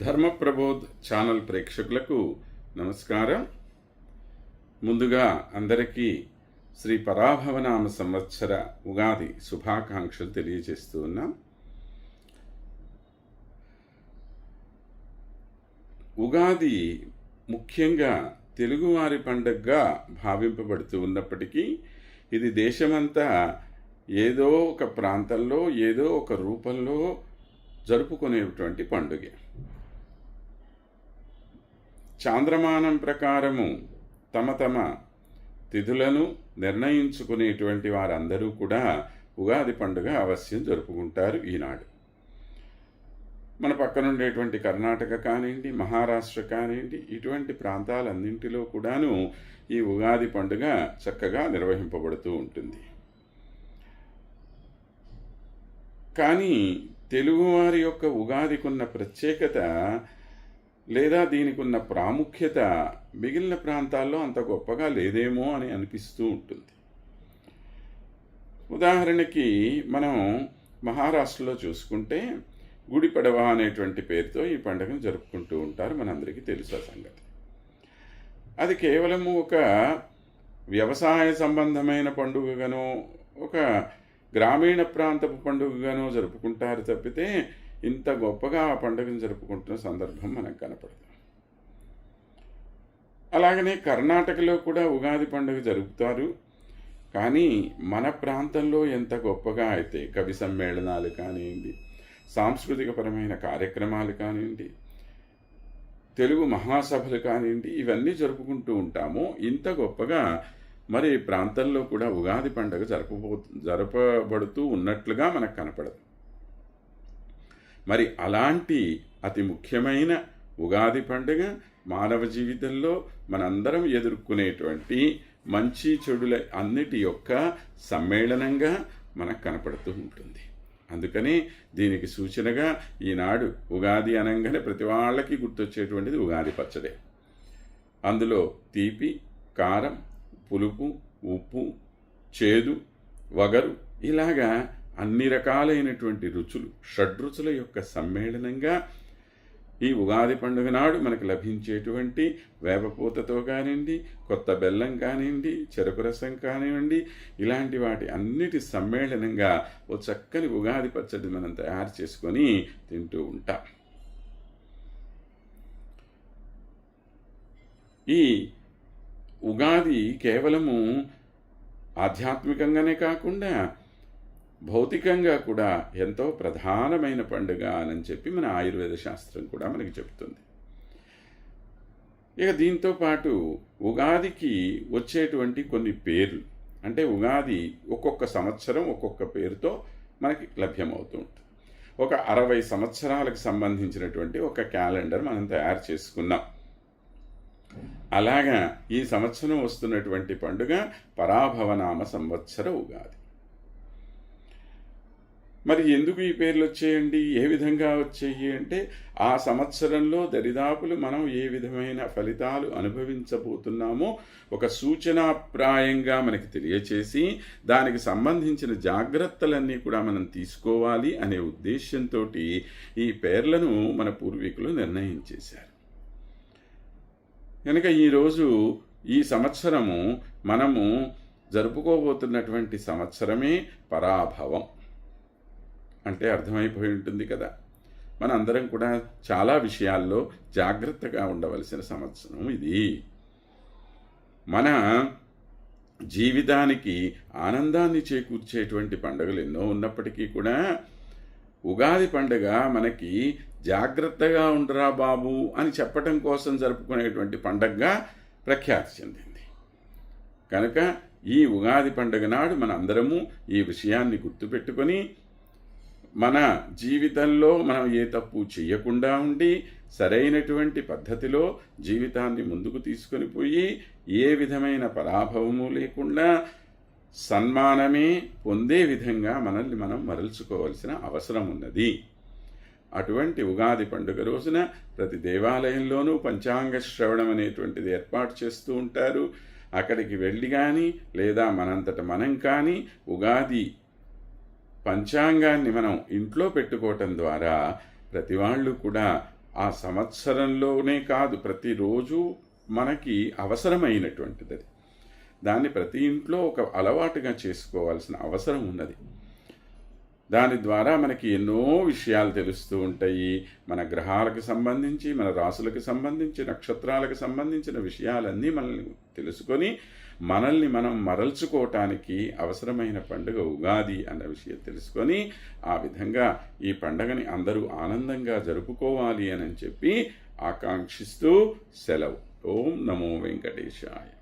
ధర్మప్రబోధ్ channel ప్రేక్షకులకు నమస్కారం. ముందుగా అందరికీ శ్రీ పరాభవనామ సంవత్సర ఉగాది శుభాకాంక్షలు తెలియజేస్తూ ఉన్నాం. ఉగాది ముఖ్యంగా తెలుగువారి పండుగగా భావింపబడుతూ ఉన్నప్పటికీ ఇది దేశమంతా ఏదో ఒక ప్రాంతంలో ఏదో ఒక రూపంలో జరుపుకునేటువంటి పండుగే. చాంద్రమానం ప్రకారము తమ తమ తిథులను నిర్ణయించుకునేటువంటి వారందరూ కూడా ఉగాది పండుగ అవశ్యం జరుపుకుంటారు. ఈనాడు మన పక్కనుండేటువంటి కర్ణాటక కానివ్వండి, మహారాష్ట్ర కానివ్వండి, ఇటువంటి ప్రాంతాలన్నింటిలో కూడాను ఈ ఉగాది పండుగ చక్కగా నిర్వహింపబడుతూ ఉంటుంది. కానీ తెలుగువారి యొక్క ఉగాదికున్న ప్రత్యేకత లేదా దీనికి ఉన్న ప్రాముఖ్యత మిగిలిన ప్రాంతాల్లో అంత గొప్పగా లేదేమో అని అనిపిస్తూ ఉంటుంది. ఉదాహరణకి మనం మహారాష్ట్రలో చూసుకుంటే గుడి పడవ అనేటువంటి పేరుతో ఈ పండుగను జరుపుకుంటూ ఉంటారు. మనందరికీ తెలుసు ఆ సంగతి. అది కేవలము ఒక వ్యవసాయ సంబంధమైన పండుగగానో ఒక గ్రామీణ ప్రాంతపు పండుగగానో జరుపుకుంటారు తప్పితే ఇంత గొప్పగా ఆ పండుగను జరుపుకుంటున్న సందర్భం మనకు కనపడదు. అలాగనే కర్ణాటకలో కూడా ఉగాది పండుగ జరుపుతారు. కానీ మన ప్రాంతంలో ఎంత గొప్పగా అయితే కవి సమ్మేళనాలు కానివ్వండి, సాంస్కృతికపరమైన కార్యక్రమాలు కానివ్వండి, తెలుగు మహాసభలు కానివ్వండి, ఇవన్నీ జరుపుకుంటూ ఉంటామో ఇంత గొప్పగా మరి ప్రాంతంలో కూడా ఉగాది పండుగ జరపబడుతూ ఉన్నట్లుగా మనకు కనపడదు. మరి అలాంటి అతి ముఖ్యమైన ఉగాది పండుగ మానవ జీవితంలో మనందరం ఎదుర్కొనేటువంటి మంచి చెడుల అన్నిటి యొక్క సమ్మేళనంగా మనకు కనపడుతూ ఉంటుంది. అందుకని దీనికి సూచనగా ఈనాడు ఉగాది అనగానే ప్రతి వాళ్ళకి గుర్తొచ్చేటువంటిది ఉగాది పచ్చడే. అందులో తీపి, కారం, పులుపు, ఉప్పు, చేదు, వగరు ఇలాగా అన్ని రకాలైనటువంటి రుచులు, షడ్రుచుల యొక్క సమ్మేళనంగా ఈ ఉగాది పండుగ నాడు మనకు లభించేటువంటి వేపపూతతో కానివ్వండి, కొత్త బెల్లం కానివ్వండి, చెరకు రసం కానివ్వండి, ఇలాంటి వాటి అన్నిటి సమ్మేళనంగా ఓ చక్కని ఉగాది పచ్చడి మనం తయారు చేసుకొని తింటూ ఉంటాం. ఈ ఉగాది కేవలము ఆధ్యాత్మికంగానే కాకుండా భౌతికంగా కూడా ఎంతో ప్రధానమైన పండుగ అని చెప్పి మన ఆయుర్వేద శాస్త్రం కూడా మనకి చెప్తుంది. ఇక దీంతో పాటు ఉగాదికి వచ్చేటువంటి కొన్ని పేర్లు, అంటే ఉగాది ఒక్కొక్క సంవత్సరం ఒక్కొక్క పేరుతో మనకి లభ్యమవుతూ ఉంటుంది. ఒక 60 సంవత్సరాలకు సంబంధించినటువంటి ఒక క్యాలెండర్ మనం తయారు చేసుకున్నాం. అలాగా ఈ సంవత్సరం వస్తున్నటువంటి పండుగ పరాభవనామ సంవత్సర ఉగాది. మరి ఎందుకు ఈ పేర్లు వచ్చేయండి, ఏ విధంగా వచ్చాయి అంటే ఆ సంవత్సరంలో దరిదాపులు మనం ఏ విధమైన ఫలితాలు అనుభవించబోతున్నామో ఒక సూచనాప్రాయంగా మనకి తెలియచేసి దానికి సంబంధించిన జాగ్రత్తలన్నీ కూడా మనం తీసుకోవాలి అనే ఉద్దేశంతో ఈ పేర్లను మన పూర్వీకులు నిర్ణయించేశారు. కనుక ఈరోజు ఈ సంవత్సరము మనము జరుపుకోబోతున్నటువంటి సంవత్సరమే పరాభవం అంటే అర్థమైపోయి ఉంటుంది కదా. మనందరం కూడా చాలా విషయాల్లో జాగ్రత్తగా ఉండవలసిన సంవత్సరం ఇది. మన జీవితానికి ఆనందాన్ని చేకూర్చేటువంటి పండుగలు ఎన్నో ఉన్నప్పటికీ కూడా ఉగాది పండుగ మనకి జాగ్రత్తగా ఉండరా బాబు అని చెప్పటం కోసం జరుపుకునేటువంటి పండుగగా ప్రఖ్యాతి చెందింది. కనుక ఈ ఉగాది పండుగ నాడు మన అందరము ఈ విషయాన్ని గుర్తుపెట్టుకొని మన జీవితంలో మనం ఏ తప్పు చేయకుండా ఉండి సరైనటువంటి పద్ధతిలో జీవితాన్ని ముందుకు తీసుకొని పోయి ఏ విధమైన పరాభవము లేకుండా సన్మానమే పొందే విధంగా మనల్ని మనం మరల్చుకోవాల్సిన అవసరం ఉన్నది. అటువంటి ఉగాది పండుగ రోజున ప్రతి దేవాలయంలోనూ పంచాంగ శ్రవణం అనేటువంటిది ఏర్పాటు చేస్తూ ఉంటారు. అక్కడికి వెళ్ళి కానీ లేదా మనంతట మనం కానీ ఉగాది పంచాంగాన్ని మనం ఇంట్లో పెట్టుకోవటం ద్వారా ప్రతి వాళ్ళు కూడా ఆ సంవత్సరంలోనే కాదు, ప్రతిరోజు మనకి అవసరమైనటువంటిది అది. దాన్ని ప్రతి ఇంట్లో ఒక అలవాటుగా చేసుకోవాల్సిన అవసరం ఉన్నది. దాని ద్వారా మనకి ఎన్నో విషయాలు తెలుస్తూ ఉంటాయి. మన గ్రహాలకు సంబంధించి, మన రాసులకు సంబంధించి, నక్షత్రాలకు సంబంధించిన విషయాలన్నీ మనల్ని తెలుసుకొని మనల్ని మనం మరల్చుకోవటానికి అవసరమైన పండుగ ఉగాది అన్న విషయం తెలుసుకొని ఆ విధంగా ఈ పండగని అందరూ ఆనందంగా జరుపుకోవాలి అని చెప్పి ఆకాంక్షిస్తూ సెలవు. ఓం నమో వెంకటేశాయ.